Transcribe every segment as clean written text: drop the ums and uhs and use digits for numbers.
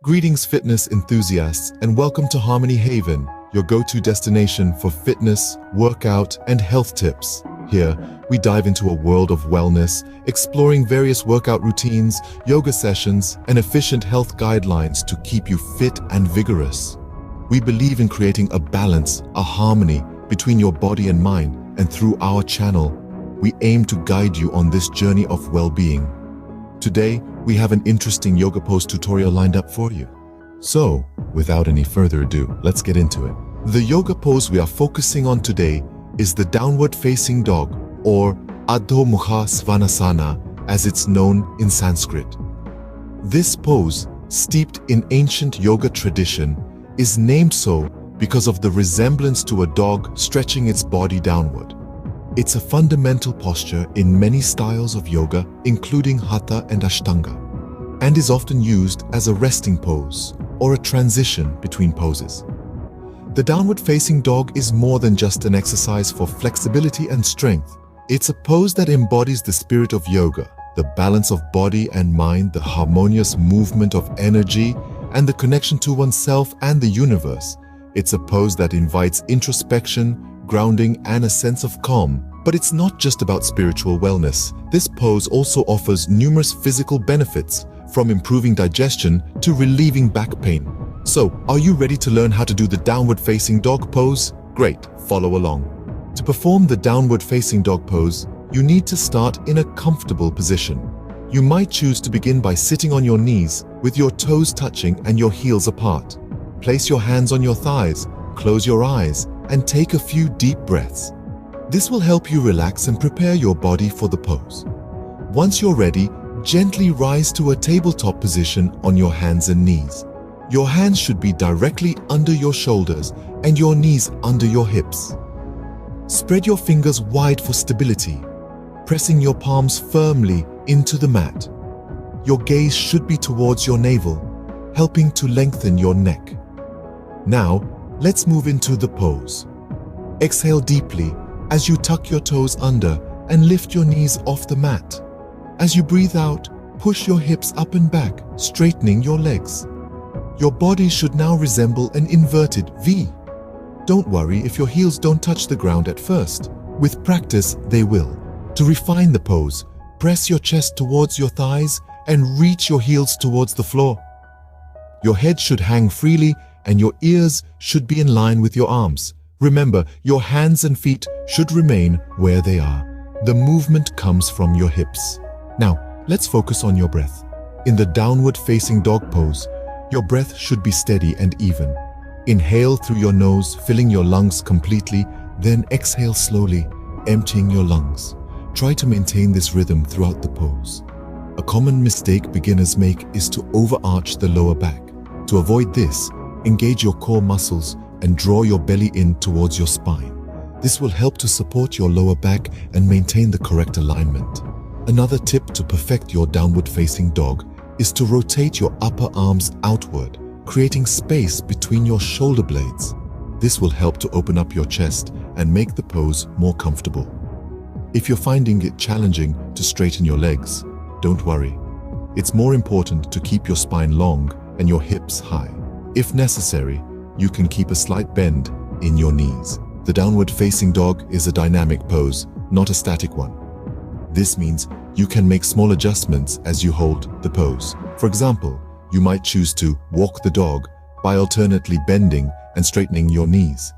Greetings fitness enthusiasts and welcome to Harmony Haven, your go-to destination for fitness, workout, and health tips. Here, we dive into a world of wellness, exploring various workout routines, yoga sessions, and efficient health guidelines to keep you fit and vigorous. We believe in creating a balance, a harmony between your body and mind, and through our channel, we aim to guide you on this journey of well-being. Today, we have an interesting yoga pose tutorial lined up for you. So, without any further ado, let's get into it. The yoga pose we are focusing on today is the downward facing dog, or Adho Mukha Svanasana, as it's known in Sanskrit. This pose, steeped in ancient yoga tradition, is named so because of the resemblance to a dog stretching its body downward. It's a fundamental posture in many styles of yoga, including Hatha and Ashtanga, and is often used as a resting pose or a transition between poses. The downward-facing dog is more than just an exercise for flexibility and strength. It's a pose that embodies the spirit of yoga, the balance of body and mind, the harmonious movement of energy, and the connection to oneself and the universe. It's a pose that invites introspection, grounding, and a sense of calm. But it's not just about spiritual wellness. This pose also offers numerous physical benefits, from improving digestion to relieving back pain. So, are you ready to learn how to do the downward-facing dog pose? Great, follow along. To perform the downward-facing dog pose, you need to start in a comfortable position. You might choose to begin by sitting on your knees, with your toes touching and your heels apart. Place your hands on your thighs, close your eyes, and take a few deep breaths. This will help you relax and prepare your body for the pose. Once you're ready, gently rise to a tabletop position on your hands and knees. Your hands should be directly under your shoulders and your knees under your hips. Spread your fingers wide for stability, pressing your palms firmly into the mat. Your gaze should be towards your navel, helping to lengthen your neck. Now, let's move into the pose. Exhale deeply as you tuck your toes under and lift your knees off the mat. As you breathe out, push your hips up and back, straightening your legs. Your body should now resemble an inverted V. Don't worry if your heels don't touch the ground at first. With practice, they will. To refine the pose, press your chest towards your thighs and reach your heels towards the floor. Your head should hang freely and your ears should be in line with your arms. Remember, your hands and feet should remain where they are. The movement comes from your hips. Now, let's focus on your breath. In the downward-facing dog pose, your breath should be steady and even. Inhale through your nose, filling your lungs completely, then exhale slowly, emptying your lungs. Try to maintain this rhythm throughout the pose. A common mistake beginners make is to overarch the lower back. To avoid this, engage your core muscles and draw your belly in towards your spine. This will help to support your lower back and maintain the correct alignment. Another tip to perfect your downward-facing dog is to rotate your upper arms outward, creating space between your shoulder blades. This will help to open up your chest and make the pose more comfortable. If you're finding it challenging to straighten your legs, don't worry. It's more important to keep your spine long and your hips high. If necessary, you can keep a slight bend in your knees. The downward-facing dog is a dynamic pose, not a static one. This means you can make small adjustments as you hold the pose. For example, you might choose to walk the dog by alternately bending and straightening your knees.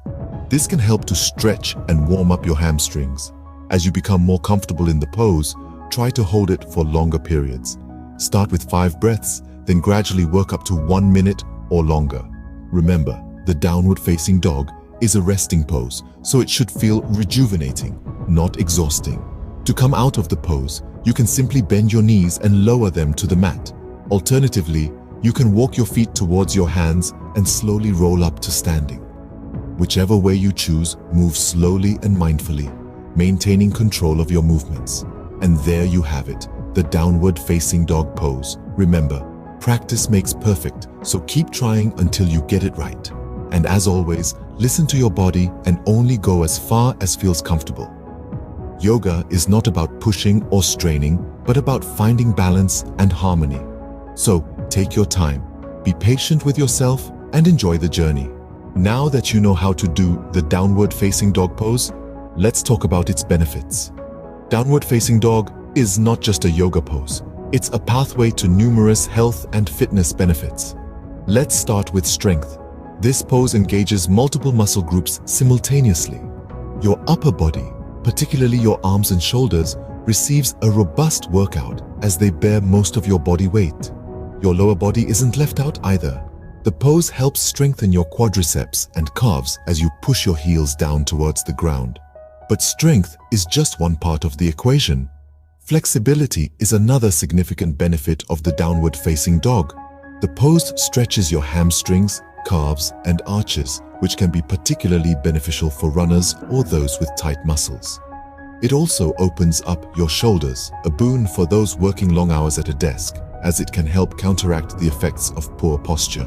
This can help to stretch and warm up your hamstrings. As you become more comfortable in the pose, try to hold it for longer periods. Start with 5 breaths, then gradually work up to 1 minute or longer. Remember, the downward-facing dog is a resting pose, so it should feel rejuvenating, not exhausting. To come out of the pose, you can simply bend your knees and lower them to the mat. Alternatively, you can walk your feet towards your hands and slowly roll up to standing. Whichever way you choose, move slowly and mindfully, maintaining control of your movements. And there you have it, the downward-facing dog pose. Remember, practice makes perfect, so keep trying until you get it right. And as always, listen to your body and only go as far as feels comfortable. Yoga is not about pushing or straining, but about finding balance and harmony. So take your time, Be patient with yourself and enjoy the journey. Now that you know how to do the downward facing dog pose, let's talk about its benefits. Downward facing dog is not just a yoga pose. It's a pathway to numerous health and fitness benefits. Let's start with strength. This pose engages multiple muscle groups simultaneously. Your upper body, particularly your arms and shoulders, receives a robust workout as they bear most of your body weight. Your lower body isn't left out either. The pose helps strengthen your quadriceps and calves as you push your heels down towards the ground. But strength is just one part of the equation. Flexibility is another significant benefit of the downward facing dog. The pose stretches your hamstrings, calves, and arches, which can be particularly beneficial for runners or those with tight muscles. It also opens up your shoulders, a boon for those working long hours at a desk, as it can help counteract the effects of poor posture.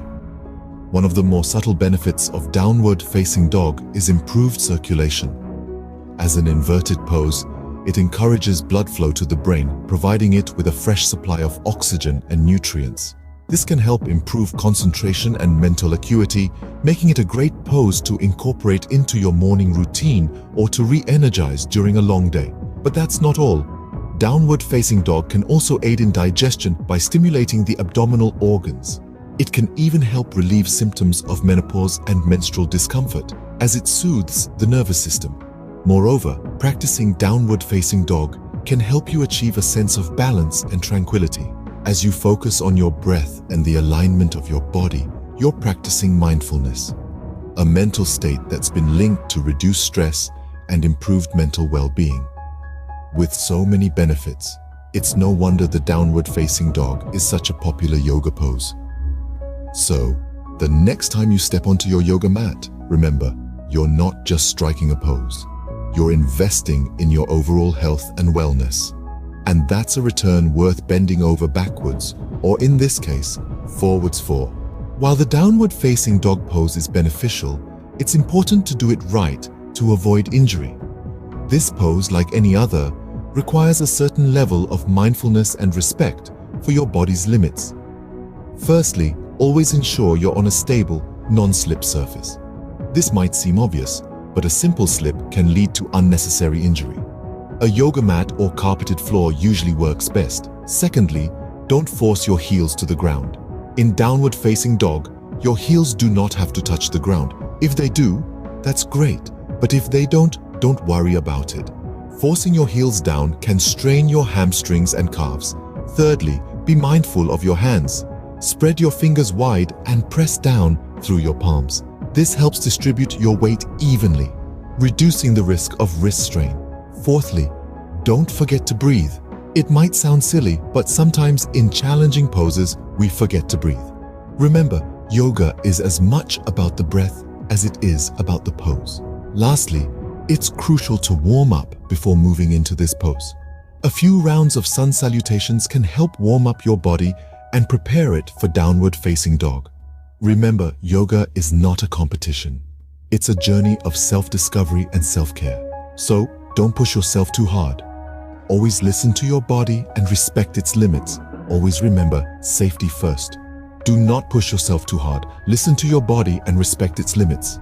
One of the more subtle benefits of downward facing dog is improved circulation. As an inverted pose, it encourages blood flow to the brain, providing it with a fresh supply of oxygen and nutrients. This can help improve concentration and mental acuity, making it a great pose to incorporate into your morning routine or to re-energize during a long day. But that's not all. Downward facing dog can also aid in digestion by stimulating the abdominal organs. It can even help relieve symptoms of menopause and menstrual discomfort, as it soothes the nervous system. Moreover, practicing downward facing dog can help you achieve a sense of balance and tranquility. As you focus on your breath and the alignment of your body, you're practicing mindfulness, a mental state that's been linked to reduced stress and improved mental well-being. With so many benefits, it's no wonder the downward facing dog is such a popular yoga pose. So, the next time you step onto your yoga mat, remember, you're not just striking a pose. You're investing in your overall health and wellness. And that's a return worth bending over backwards, or in this case, forwards for. While the downward facing dog pose is beneficial, it's important to do it right to avoid injury. This pose, like any other, requires a certain level of mindfulness and respect for your body's limits. Firstly, always ensure you're on a stable, non-slip surface. This might seem obvious, but a simple slip can lead to unnecessary injury. A yoga mat or carpeted floor usually works best. Secondly, don't force your heels to the ground. In downward facing dog, your heels do not have to touch the ground. If they do, that's great, but if they don't worry about it. Forcing your heels down can strain your hamstrings and calves. Thirdly, be mindful of your hands. Spread your fingers wide and press down through your palms. This helps distribute your weight evenly, reducing the risk of wrist strain. Fourthly, don't forget to breathe. It might sound silly, but sometimes in challenging poses, we forget to breathe. Remember, yoga is as much about the breath as it is about the pose. Lastly, it's crucial to warm up before moving into this pose. A few rounds of sun salutations can help warm up your body and prepare it for downward facing dog. Remember, yoga is not a competition. It's a journey of self-discovery and self-care. So, don't push yourself too hard. Always listen to your body and respect its limits. Always remember, safety first. Do not push yourself too hard. Listen to your body and respect its limits.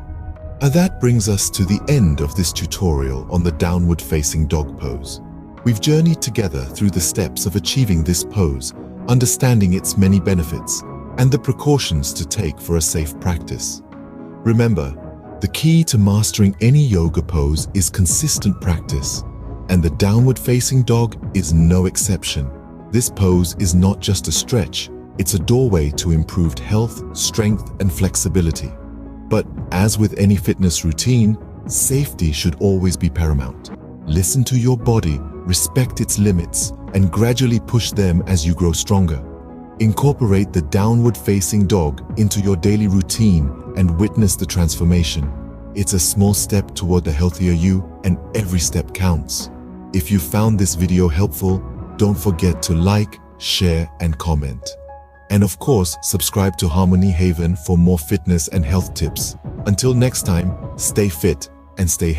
And that brings us to the end of this tutorial on the downward facing dog pose. We've journeyed together through the steps of achieving this pose, understanding its many benefits, and the precautions to take for a safe practice. Remember, the key to mastering any yoga pose is consistent practice, and the downward facing dog is no exception. This pose is not just a stretch, it's a doorway to improved health, strength, and flexibility. But as with any fitness routine, safety should always be paramount. Listen to your body, respect its limits, and gradually push them as you grow stronger. Incorporate the downward facing dog into your daily routine and witness the transformation. It's a small step toward a healthier you, and every step counts. If you found this video helpful, don't forget to like, share, and comment. And of course, subscribe to Harmony Haven for more fitness and health tips. Until next time, stay fit and stay